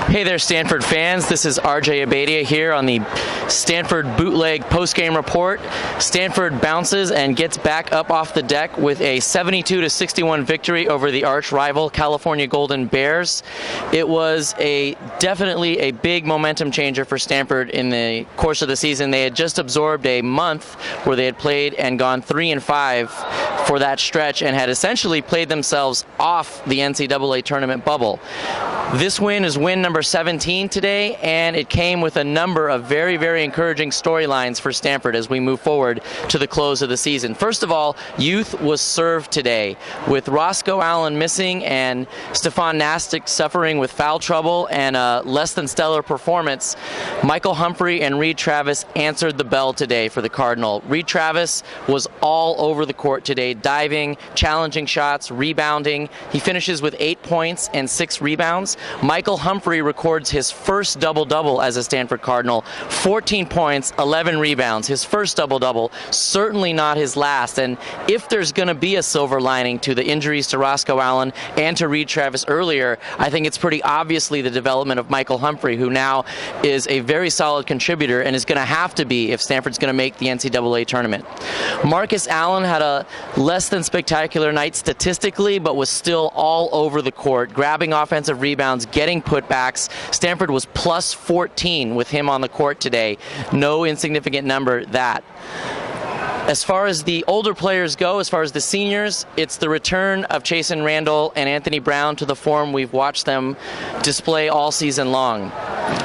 Hey there, Stanford fans. This is Abeytia here on the Stanford Bootleg postgame report. Stanford bounces and gets back up off the deck with a 72-61 victory over the arch rival California Golden Bears. It was definitely a big momentum changer for Stanford in the course of the season. They had just absorbed a month where they had played and gone 3-5 for that stretch and had essentially played themselves off the NCAA Tournament bubble. This win is win number 17 today, and it came with a number of very, very encouraging storylines for Stanford as we move forward to the close of the season. First of all, youth was served today. With Roscoe Allen missing and Stefan Nastic suffering with foul trouble and a less than stellar performance, Michael Humphrey and Reed Travis answered the bell today for the Cardinal. Reed Travis was all over the court today, diving, challenging shots, rebounding. He finishes with 8 points and 6 rebounds. Michael Humphrey records his first double-double as a Stanford Cardinal, 14 points, 11 rebounds. His first double-double, certainly not his last. And if there's going to be a silver lining to the injuries to Roscoe Allen and to Reed Travis earlier, I think it's pretty obviously the development of Michael Humphrey, who now is a very solid contributor and is going to have to be if Stanford's going to make the NCAA tournament. Marcus Allen had a less than spectacular night statistically, but was still all over the court, grabbing offensive rebounds, getting putbacks. Stanford was plus 14 with him on the court today. No insignificant number, that. As far as the older players go, as far as the seniors, it's the return of Chasen Randall and Anthony Brown to the form we've watched them display all season long.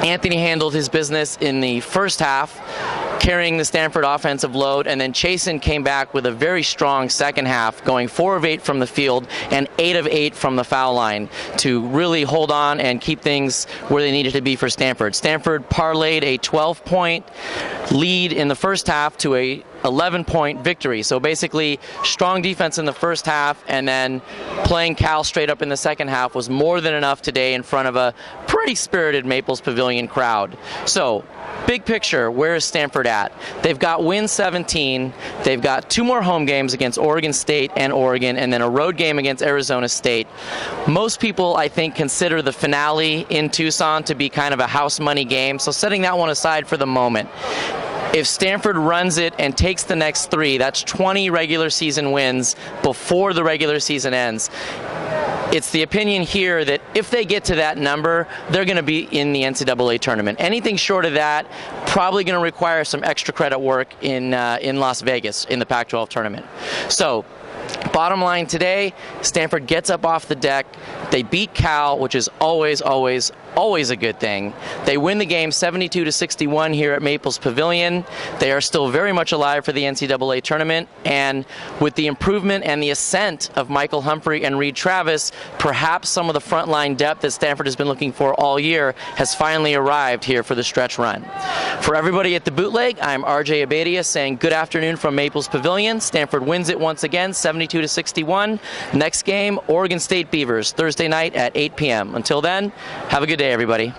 Anthony handled his business in the first half, carrying the Stanford offensive load, and then Chasen came back with a very strong second half, going 4 of 8 from the field and 8 of 8 from the foul line to really hold on and keep things where they needed to be for Stanford. Stanford parlayed a 12-point lead in the first half to a 11-point victory. So basically, strong defense in the first half and then playing Cal straight up in the second half was more than enough today in front of a pretty spirited Maples Pavilion crowd. So, big picture, where is Stanford at? They've got win 17. They've got 2 more home games against Oregon State and Oregon, and then a road game against Arizona State. Most people, I think, consider the finale in Tucson to be kind of a house money game, so setting that one aside for the moment. If Stanford runs it and takes the next 3, that's 20 regular season wins before the regular season ends. It's the opinion here that if they get to that number, they're going to be in the NCAA tournament. Anything short of that, probably going to require some extra credit work in Las Vegas in the Pac-12 tournament. So, bottom line today, Stanford gets up off the deck. They beat Cal, which is always a good thing. They win the game 72-61 here at Maples Pavilion. They are still very much alive for the NCAA tournament, and with the improvement and the ascent of Michael Humphrey and Reed Travis, perhaps some of the frontline depth that Stanford has been looking for all year has finally arrived here for the stretch run. For everybody at the Bootleg, I'm RJ Abeytia saying good afternoon from Maples Pavilion. Stanford wins it once again, 72-61. Next game, Oregon State Beavers, Thursday night at 8 p.m. Until then, have a good day, everybody.